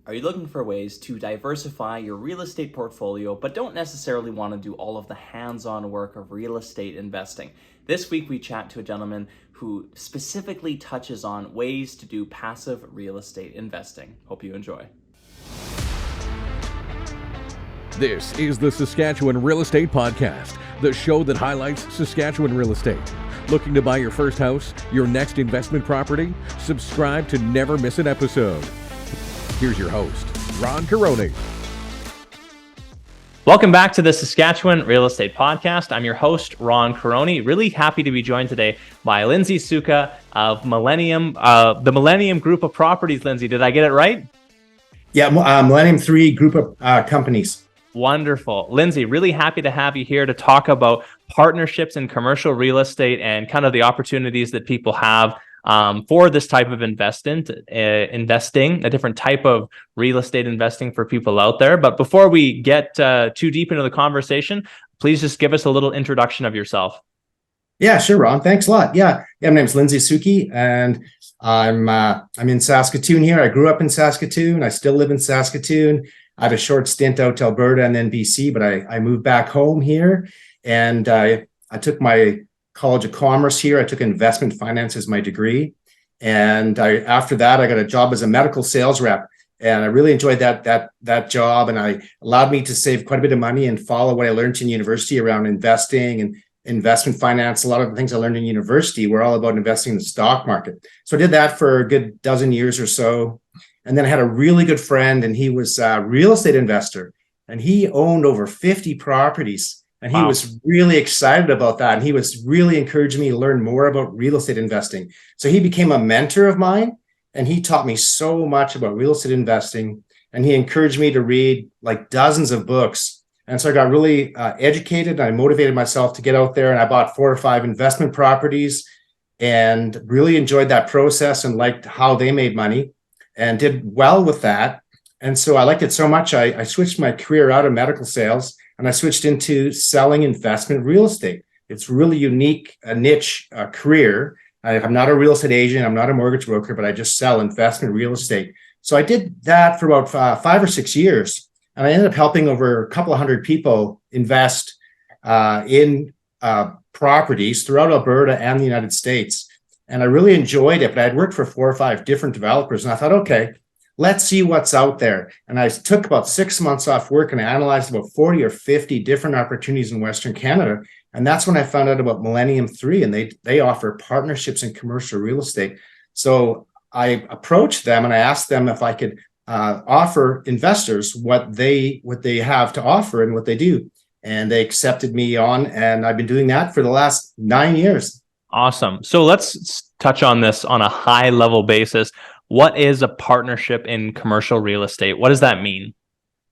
Are you looking for ways to diversify your real estate portfolio, but don't necessarily want to do all of the hands-on work of real estate investing? This week we chat to a gentleman who specifically touches on ways to do passive real estate investing. Hope you enjoy. This is the Saskatchewan Real Estate Podcast, the show that highlights Saskatchewan real estate. Looking to buy your first house, your next investment property? Subscribe to never miss an episode. Here's your host, Ron Caroni. Welcome back to the Saskatchewan Real Estate Podcast. I'm your host, Ron Caroni. Really happy to be joined today by Lindsay Sukkau of Millennium, the Millennium Group of Properties. Lindsay, did I get it right? Yeah, Millennium 3 group of companies. Wonderful. Lindsay, really happy to have you here to talk about partnerships in commercial real estate and kind of the opportunities that people have for this type of investing, a different type of real estate investing for people out there. But before we get too deep into the conversation, please just give us a little introduction of yourself. Yeah, sure, Ron. Thanks a lot. Yeah, my name's Lindsay Sukkau, and I'm in Saskatoon here. I grew up in Saskatoon. I still live in Saskatoon. I had a short stint out to Alberta and then BC, but I moved back home here, and I took my College of Commerce here. I took investment finance as my degree, and after that I got a job as a medical sales rep, and I really enjoyed that job, and I allowed me to save quite a bit of money and follow what I learned in university around investing and investment finance. A lot of the things I learned in university were all about investing in the stock market. So I did that for a good dozen years or so. And then I had a really good friend, and he was a real estate investor, and he owned over 50 properties. And he was really excited about that. And he was really encouraging me to learn more about real estate investing. So he became a mentor of mine, and he taught me so much about real estate investing. And he encouraged me to read like dozens of books. And so I got really educated. I motivated myself to get out there, and I bought 4 or 5 investment properties and really enjoyed that process and liked how they made money and did well with that. And so I liked it so much, I switched my career out of medical sales, and I switched into selling investment real estate. It's really unique, a niche career. I'm not a real estate agent. I'm not a mortgage broker, but I just sell investment real estate. So I did that for about 5 or 6 years. And I ended up helping over a couple of hundred people invest in properties throughout Alberta and the United States. And I really enjoyed it, but I had worked for 4 or 5 different developers, and I thought, okay, let's see what's out there. And I took about 6 months off work, and I analyzed about 40 or 50 different opportunities in Western Canada. And that's when I found out about Millennium 3, and they offer partnerships in commercial real estate. So I approached them, and I asked them if I could offer investors what they have to offer and what they do. And they accepted me on, and I've been doing that for the last 9 years. Awesome. So let's touch on this on a high level basis. What is a partnership in commercial real estate? What does that mean?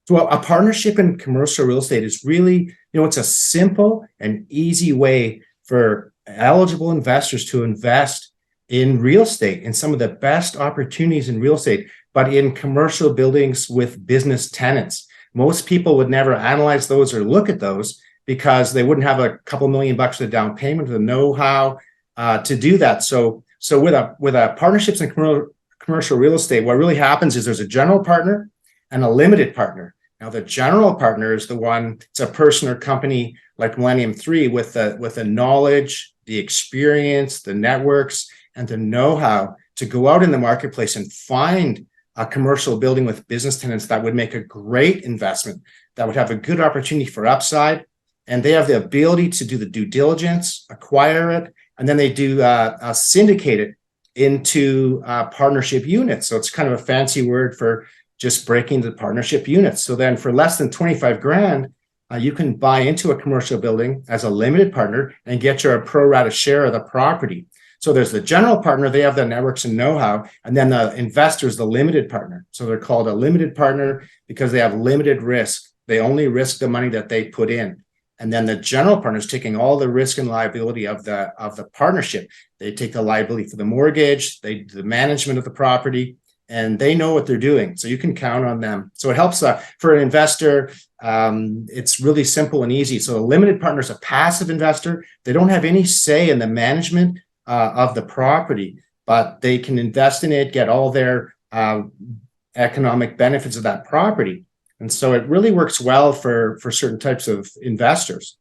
So a partnership in commercial real estate is really, it's a simple and easy way for eligible investors to invest in real estate, in some of the best opportunities in real estate, but in commercial buildings with business tenants. Most people would never analyze those or look at those because they wouldn't have a couple $1 million for the down payment, the know-how to do that. So with a partnerships in commercial real estate, what really happens is there's a general partner and a limited partner. Now, the general partner is the one, it's a person or company like Millennium 3 with the knowledge, the experience, the networks, and the know-how to go out in the marketplace and find a commercial building with business tenants that would make a great investment, that would have a good opportunity for upside. And they have the ability to do the due diligence, acquire it, and then they do syndicate it into partnership units. So it's kind of a fancy word for just breaking the partnership units. So then for less than 25 grand, you can buy into a commercial building as a limited partner and get your pro rata share of the property. So there's the general partner, they have the networks and know-how, and then the investor is the limited partner. So they're called a limited partner because they have limited risk. They only risk the money that they put in. And then the general partner is taking all the risk and liability of the partnership. They take the liability for the mortgage, they do the management of the property, and they know what they're doing. So you can count on them. So it helps for an investor. It's really simple and easy. So a limited partner is a passive investor. They don't have any say in the management of the property, but they can invest in it, get all their economic benefits of that property. And so it really works well for certain types of investors.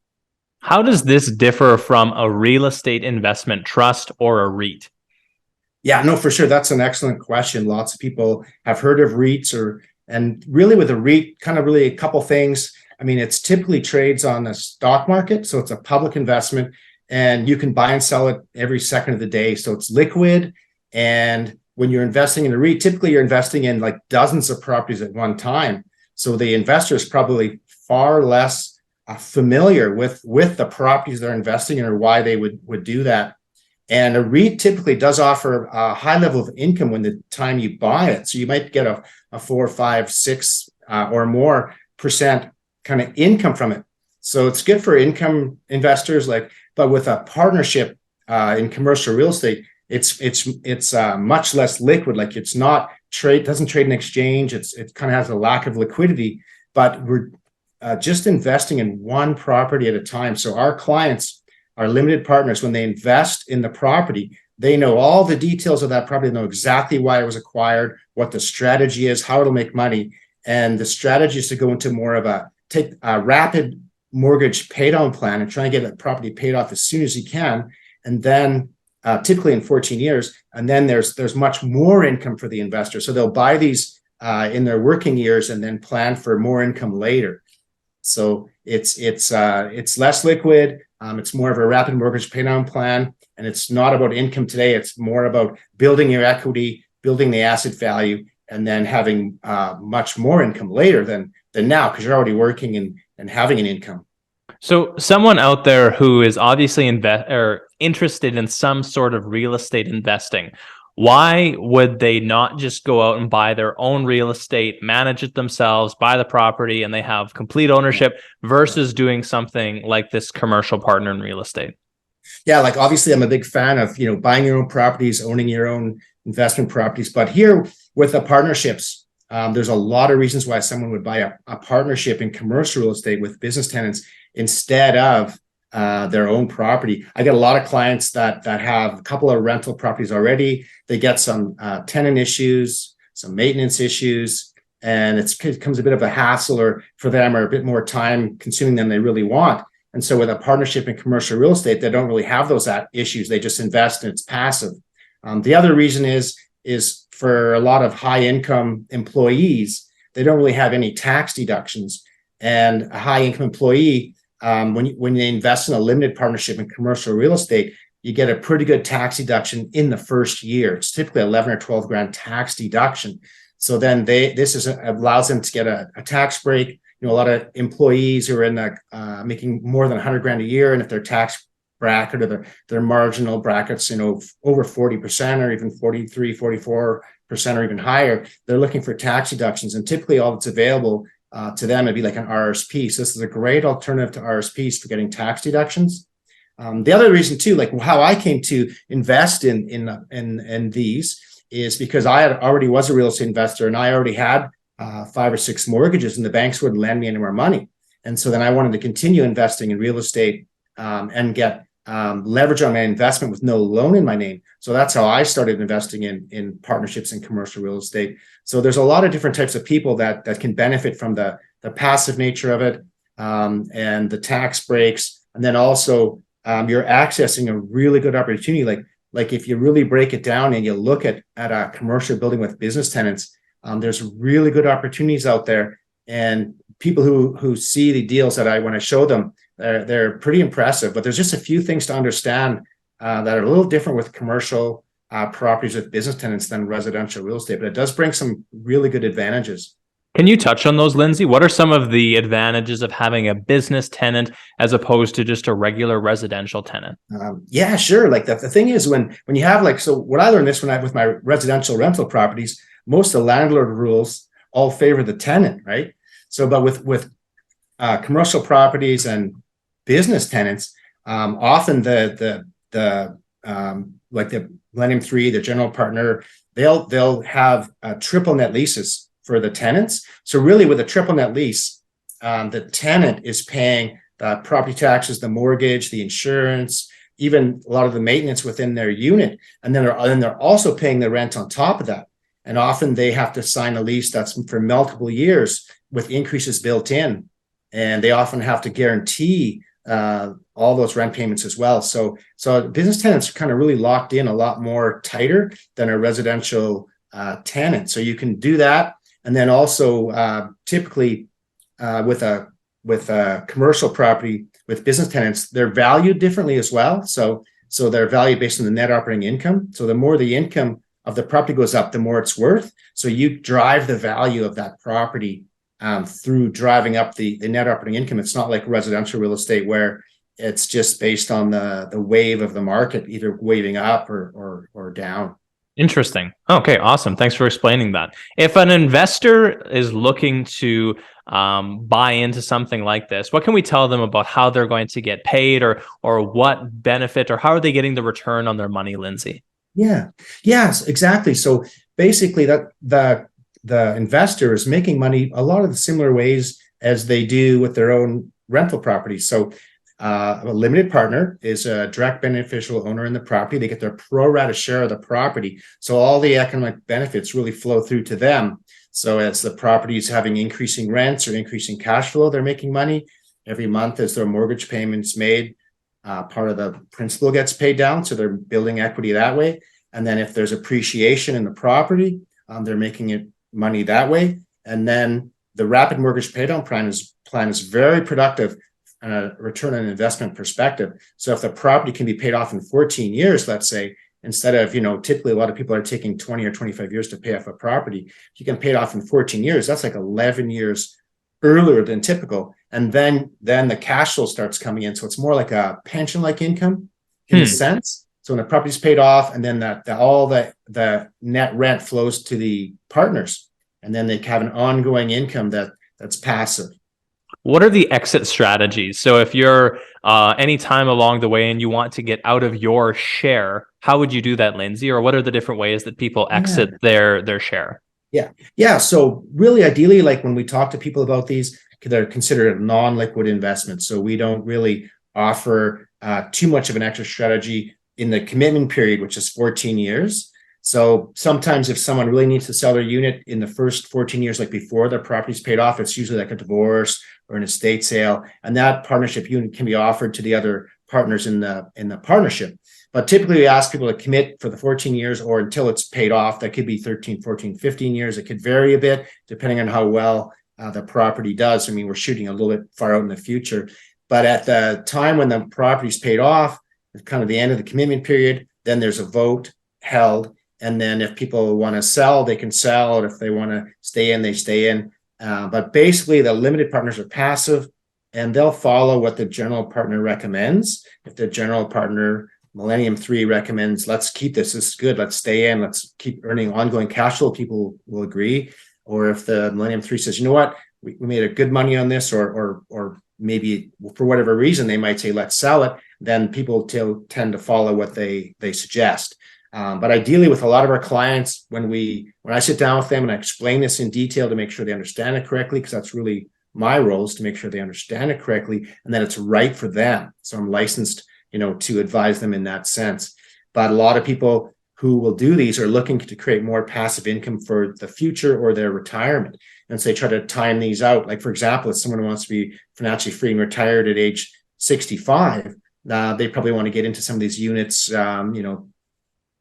How does this differ from a real estate investment trust or a REIT? Yeah, no, for sure. That's an excellent question. Lots of people have heard of REITs and really with a REIT, kind of really a couple things. I mean, it's typically trades on the stock market. So it's a public investment and you can buy and sell it every second of the day. So it's liquid. And when you're investing in a REIT, typically you're investing in like dozens of properties at one time. So the investor is probably far less familiar with the properties they're investing in or why they would do that. And a REIT typically does offer a high level of income when the time you buy it. So you might get a 4, 5, 6 or more % kind of income from it. So it's good for income investors. But with a partnership in commercial real estate, it's much less liquid. Like it's not doesn't trade in exchange. It kind of has a lack of liquidity. But we're just investing in one property at a time. So our clients, our limited partners, when they invest in the property, they know all the details of that property, they know exactly why it was acquired, what the strategy is, how it'll make money. And the strategy is to go into more of take a rapid mortgage pay down plan and try and get that property paid off as soon as you can. And then typically in 14 years, and then there's much more income for the investor. So they'll buy these in their working years and then plan for more income later. So it's less liquid. It's more of a rapid mortgage paydown plan, and it's not about income today. It's more about building your equity, building the asset value, and then having much more income later than now because you're already working and having an income. So someone out there who is obviously interested in some sort of real estate investing, why would they not just go out and buy their own real estate, manage it themselves, buy the property, and they have complete ownership versus doing something like this commercial partner in real estate? Yeah, like obviously I'm a big fan of, buying your own properties, owning your own investment properties. But here with the partnerships, there's a lot of reasons why someone would buy a partnership in commercial real estate with business tenants instead of their own property. I get a lot of clients that have a couple of rental properties already. They get some tenant issues, some maintenance issues, and it becomes a bit of a hassle or for them or a bit more time consuming than they really want. And so with a partnership in commercial real estate, they don't really have those issues. They just invest and it's passive. The other reason is for a lot of high income employees, they don't really have any tax deductions. And a high income employee, when they invest in a limited partnership in commercial real estate, you get a pretty good tax deduction in the first year. It's typically 11 or 12 grand tax deduction. So then this allows them to get a tax break. A lot of employees who are in making more than 100 grand a year, and if their tax bracket or their marginal brackets, over 40% or even 43, 44% or even higher, they're looking for tax deductions. And typically all that's available to them would be like an RSP. So this is a great alternative to RSPs for getting tax deductions. The other reason too, like how I came to invest in these is because I already was a real estate investor and I already had 5 or 6 mortgages and the banks wouldn't lend me any more money. And so then I wanted to continue investing in real estate and get leverage on my investment with no loan in my name. So that's how I started investing in partnerships in commercial real estate. So there's a lot of different types of people that can benefit from the passive nature of it and the tax breaks. And then also you're accessing a really good opportunity. Like if you really break it down and you look at a commercial building with business tenants, there's really good opportunities out there. And people who see the deals when I show them, they're pretty impressive. But there's just a few things to understand that are a little different with commercial properties with business tenants than residential real estate. But it does bring some really good advantages. Can you touch on those, Lindsay? What are some of the advantages of having a business tenant as opposed to just a regular residential tenant? Yeah, sure. Like the thing is when you have so what I learned with my residential rental properties, most of the landlord rules all favor the tenant, right? So, but with commercial properties and business tenants, often the Millennium 3, the general partner, they'll have triple net leases for the tenants. So really with a triple net lease, the tenant is paying the property taxes, the mortgage, the insurance, even a lot of the maintenance within their unit. And then they're also paying the rent on top of that. And often they have to sign a lease that's for multiple years with increases built in. And they often have to guarantee all those rent payments as well. So business tenants are kind of really locked in a lot more tighter than a residential tenant. So you can do that. And then also typically with a commercial property with business tenants, they're valued differently as well. So they're valued based on the net operating income. So the more the income of the property goes up, the more it's worth. So you drive the value of that property through driving up the net operating income. It's not like residential real estate where it's just based on the wave of the market, either waving up or down. Interesting. Okay, awesome. Thanks for explaining that. If an investor is looking to buy into something like this, what can we tell them about how they're going to get paid, or what benefit, or how are they getting the return on their money, Lindsay? Yeah. Yes, exactly. So basically that the investor is making money a lot of the similar ways as they do with their own rental properties. So a limited partner is a direct beneficial owner in the property. They get their pro rata share of the property. So all the economic benefits really flow through to them. So as the property is having increasing rents or increasing cash flow, they're making money every month as their mortgage payments made. Part of the principal gets paid down. So they're building equity that way. And then if there's appreciation in the property, they're making it money that way. And then the rapid mortgage paydown plan is very productive on a return on investment perspective. So if the property can be paid off in 14 years, let's say, instead of, typically a lot of people are taking 20 or 25 years to pay off a property, you can pay it off in 14 years. That's like 11 years earlier than typical. And then the cash flow starts coming in. So it's more like a pension-like income in a sense. So when the property's paid off, and then all the net rent flows to the partners, and then they have an ongoing income that's passive. What are the exit strategies? So if you're any time along the way and you want to get out of your share, how would you do that, Lindsay? Or what are the different ways that people exit their share? Yeah. So really, ideally, like when we talk to people about these, they're considered non-liquid investments. So we don't really offer too much of an exit strategy in the commitment period, which is 14 years. So sometimes if someone really needs to sell their unit in the first 14 years, like before their property's paid off, it's usually like a divorce or an estate sale. And that partnership unit can be offered to the other partners in the partnership. But typically we ask people to commit for the 14 years or until it's paid off. That could be 13, 14, 15 years. It could vary a bit depending on how well the property does. I mean, we're shooting a little bit far out in the future. But at the time when the property's paid off, it's kind of the end of the commitment period, then there's a vote held. And then if people want to sell, they can sell. If they want to stay in, they stay in. But basically, the limited partners are passive, and they'll follow what the general partner recommends. If the general partner, Millennium 3, recommends, let's keep this is good, let's stay in, let's keep earning ongoing cash flow, people will agree. Or if the Millennium 3 says, you know what, we made a good money on this, or maybe for whatever reason, they might say, let's sell it, then people tend to follow what they suggest. But ideally, with a lot of our clients, when I sit down with them and I explain this in detail to make sure they understand it correctly, because that's really my role, is to make sure they understand it correctly and that it's right for them. So I'm licensed, to advise them in that sense. But a lot of people who will do these are looking to create more passive income for the future or their retirement. And so they try to time these out. Like, for example, if someone wants to be financially free and retired at age 65, they probably want to get into some of these units,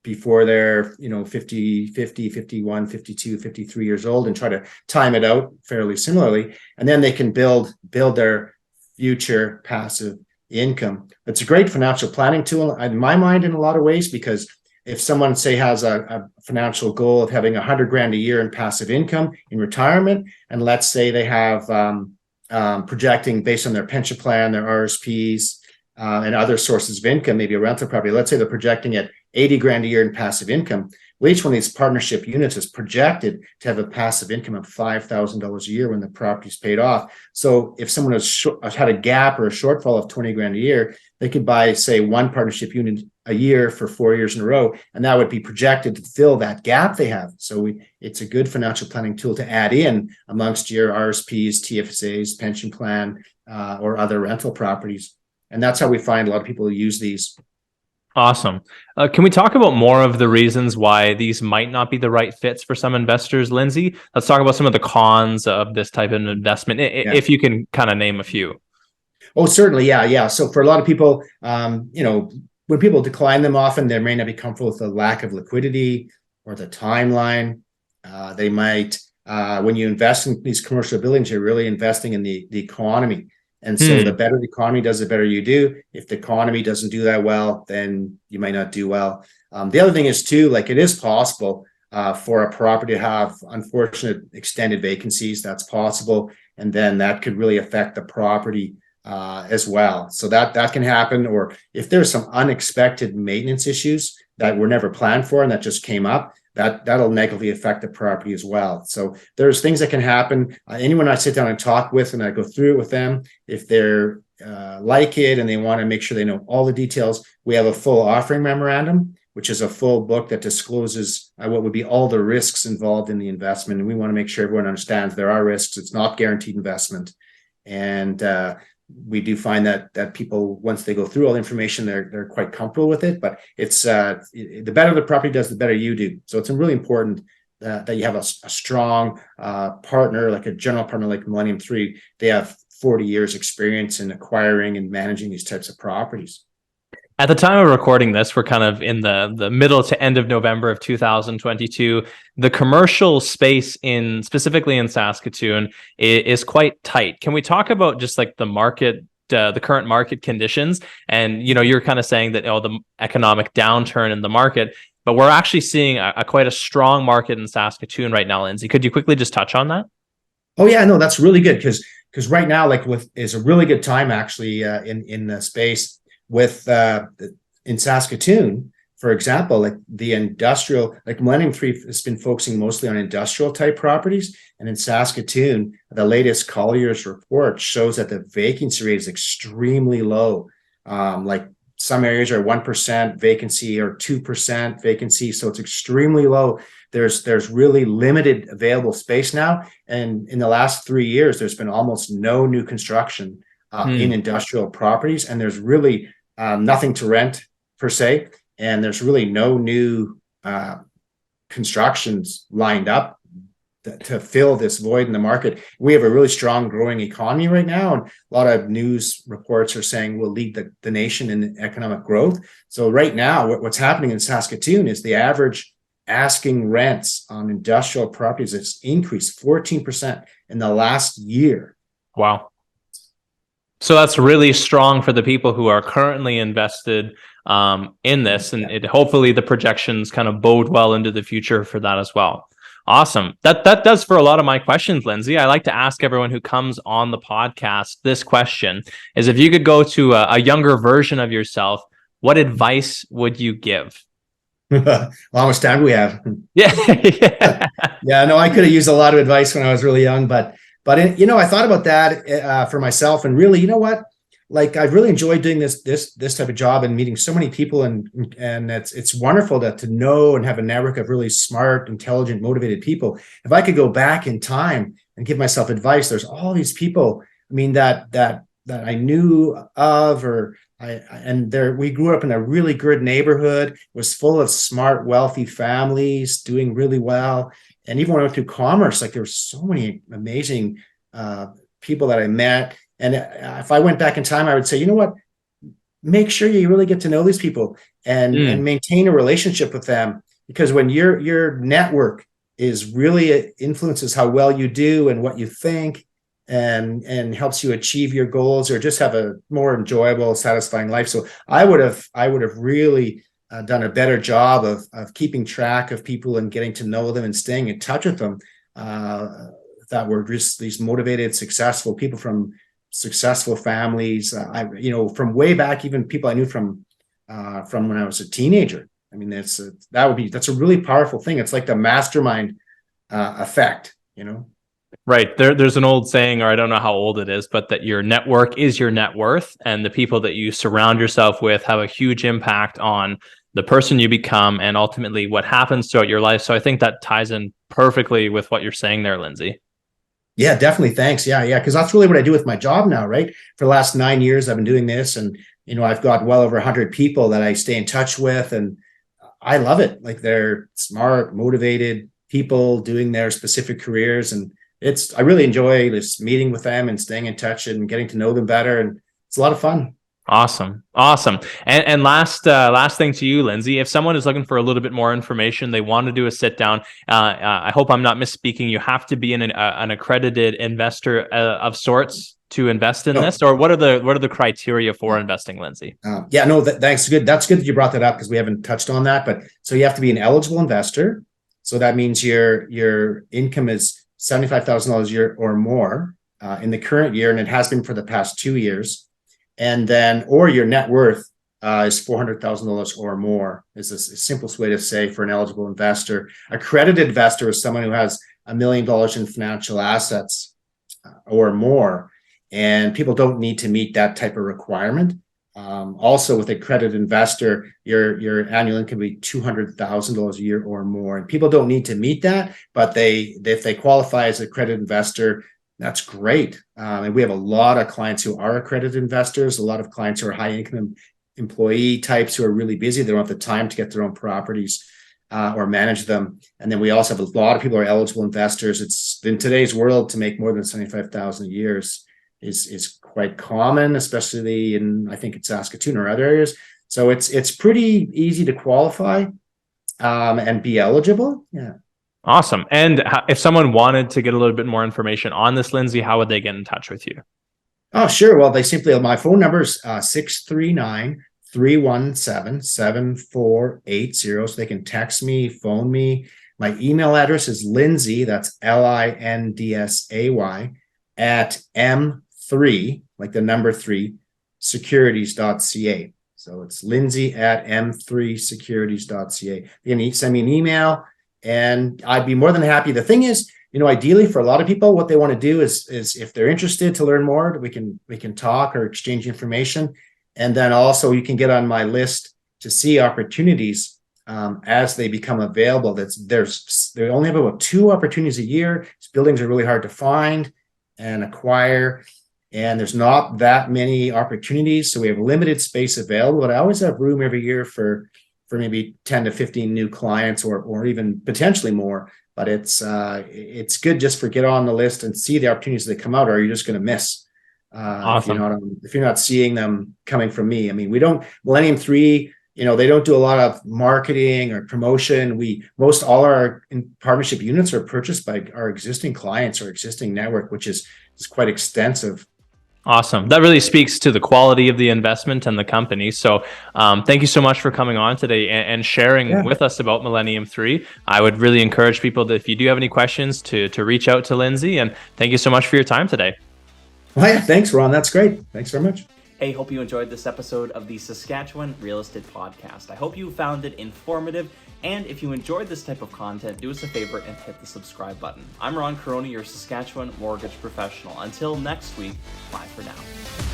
before they're 50, 51, 52, 53 years old, and try to time it out fairly similarly. And then they can build their future passive income. It's a great financial planning tool in my mind in a lot of ways, because if someone, say, has a financial goal of having $100,000 a year in passive income in retirement, and let's say they have projecting based on their pension plan, their RSPs, and other sources of income, maybe a rental property, let's say they're projecting at $80,000 a year in passive income. Well, each one of these partnership units is projected to have a passive income of $5,000 a year when the property's paid off. So if someone has had a gap or a shortfall of $20,000 a year, they could buy, say, one partnership unit a year for 4 years in a row, and that would be projected to fill that gap they have. So it's a good financial planning tool to add in amongst your RSPs, TFSAs, pension plan, or other rental properties. And that's how we find a lot of people use these. Awesome. Can we talk about more of the reasons why these might not be the right fits for some investors, Lindsay? Let's talk about some of the cons of this type of investment, Yeah. if you can kind of name a few. Oh, certainly. Yeah. Yeah. So for a lot of people, when people decline them, often they may not be comfortable with the lack of liquidity or the timeline. They might, when you invest in these commercial buildings, you're really investing in the economy. And so the better the economy does, the better you do. If the economy doesn't do that well, then you might not do well. The other thing is too, like it is possible for a property to have unfortunate extended vacancies. That's possible. And then that could really affect the property as well. So that can happen. Or if there's some unexpected maintenance issues that were never planned for and that just came up, that'll negatively affect the property as well. So there's things that can happen. Anyone I sit down and talk with and I go through it with them, if they're like it and they want to make sure they know all the details, we have a full offering memorandum, which is a full book that discloses what would be all the risks involved in the investment. And we want to make sure everyone understands there are risks. It's not guaranteed investment. And we do find that people, once they go through all the information, they're quite comfortable with it. But it's the better the property does, the better you do. So it's really important that you have a strong partner, like a general partner like Millennium 3. They have 40 years experience in acquiring and managing these types of properties. At the time of recording this, we're kind of in the middle to end of November of 2022. The commercial space specifically in Saskatoon is quite tight. Can we talk about just like the market, the current market conditions? And, you're kind of saying that, the economic downturn in the market, but we're actually seeing quite a strong market in Saskatoon right now, Lindsay. Could you quickly just touch on that? Oh yeah, no, that's really good because right now, is a really good time actually in the space. With in Saskatoon, for example, like the industrial, like Millennium 3 has been focusing mostly on industrial type properties. And in Saskatoon, the latest Collier's report shows that the vacancy rate is extremely low. Like some areas are 1% vacancy or 2% vacancy. So it's extremely low. There's really limited available space now. And in the last 3 years, there's been almost no new construction in industrial properties. And there's really nothing to rent per se, and there's really no new constructions lined up to fill this void in the market. We have a really strong growing economy right now, and a lot of news reports are saying we'll lead the nation in economic growth. So right now, what's happening in Saskatoon is the average asking rents on industrial properties has increased 14% in the last year. Wow. So that's really strong for the people who are currently invested in this, and hopefully the projections kind of bode well into the future for that as well. Awesome. That does for a lot of my questions, Lindsay. I like to ask everyone who comes on the podcast this question: is if you could go to a younger version of yourself, what advice would you give? Well, how much time do we have? Yeah. Yeah, no, I could have used a lot of advice when I was really young, but I thought about that for myself, and really, you know what? Like I've really enjoyed doing this type of job and meeting so many people, and it's wonderful to know and have a network of really smart, intelligent, motivated people. If I could go back in time and give myself advice, there's all these people. I mean that I knew of, we grew up in a really good neighborhood. It was full of smart, wealthy families doing really well. And even when I went through commerce, like there were so many amazing people that I met. And if I went back in time, I would say, you know what? Make sure you really get to know these people and maintain a relationship with them. Because when your network is really influences how well you do and what you think and helps you achieve your goals or just have a more enjoyable, satisfying life. So I would have really done a better job of keeping track of people and getting to know them and staying in touch with them that were just these motivated, successful people from successful families. From way back, even people I knew from when I was a teenager. I mean, that's a really powerful thing. It's like the mastermind effect, Right. There's an old saying, or I don't know how old it is, but that your network is your net worth, and the people that you surround yourself with have a huge impact on the person you become and ultimately what happens throughout your life. So I think that ties in perfectly with what you're saying there, Lindsay. Yeah, definitely. Thanks. Yeah. Because that's really what I do with my job now, right? For the last 9 years, I've been doing this, and I've got well over 100 people that I stay in touch with, and I love it. Like, they're smart, motivated people doing their specific careers. And I really enjoy just meeting with them and staying in touch and getting to know them better. And it's a lot of fun. Awesome. And last thing to you, Lindsay, if someone is looking for a little bit more information, they want to do a sit down. I hope I'm not misspeaking. You have to be an accredited investor of sorts to invest in this, or what are the criteria for investing, Lindsay? Thanks. Good. That's good that you brought that up, because we haven't touched on that. But so you have to be an eligible investor. So that means your income is $75,000 a year or more in the current year, and it has been for the past 2 years. And then, or your net worth is $400,000 or more, is the simplest way to say for an eligible investor. Accredited investor is someone who has $1 million in financial assets or more, and people don't need to meet that type of requirement. Also, with accredited investor, your annual income will be $200,000 a year or more, and people don't need to meet that, but if they qualify as accredited investor, that's great. And we have a lot of clients who are accredited investors, a lot of clients who are high income employee types who are really busy. They don't have the time to get their own properties or manage them. And then we also have a lot of people who are eligible investors. It's in today's world, to make more than $75,000 a year is quite common, especially in, I think, in Saskatoon or other areas. So it's pretty easy to qualify and be eligible. Yeah. Awesome. And if someone wanted to get a little bit more information on this, Lindsay, how would they get in touch with you? Oh, sure. Well, my phone number is 639-317-7480. So they can text me, phone me. My email address is Lindsay, that's LINDSAY, at M3, like the number 3, securities.ca. So it's Lindsay at M3securities.ca. You can send me an email, and I'd be more than happy. The thing is, ideally for a lot of people, what they want to do is if they're interested to learn more, we can talk or exchange information. And then also you can get on my list to see opportunities as they become available. They only have about 2 opportunities a year. These buildings are really hard to find and acquire, and there's not that many opportunities. So we have limited space available, but I always have room every year for maybe 10 to 15 new clients or even potentially more. But it's good just for get on the list and see the opportunities that come out, or you're just going to miss Awesome. if you're not seeing them coming from me. I mean, we don't, Millennium 3, they don't do a lot of marketing or promotion. All our partnership units are purchased by our existing clients or existing network, which is quite extensive. Awesome. That really speaks to the quality of the investment and the company. So thank you so much for coming on today and sharing with us about Millennium 3. I would really encourage people that if you do have any questions to reach out to Lindsay. And thank you so much for your time today. Well, yeah, thanks, Ron. That's great. Thanks very much. Hey, hope you enjoyed this episode of the Saskatchewan Real Estate Podcast. I hope you found it informative. And if you enjoyed this type of content, do us a favor and hit the subscribe button. I'm Ron Corona, your Saskatchewan mortgage professional. Until next week, bye for now.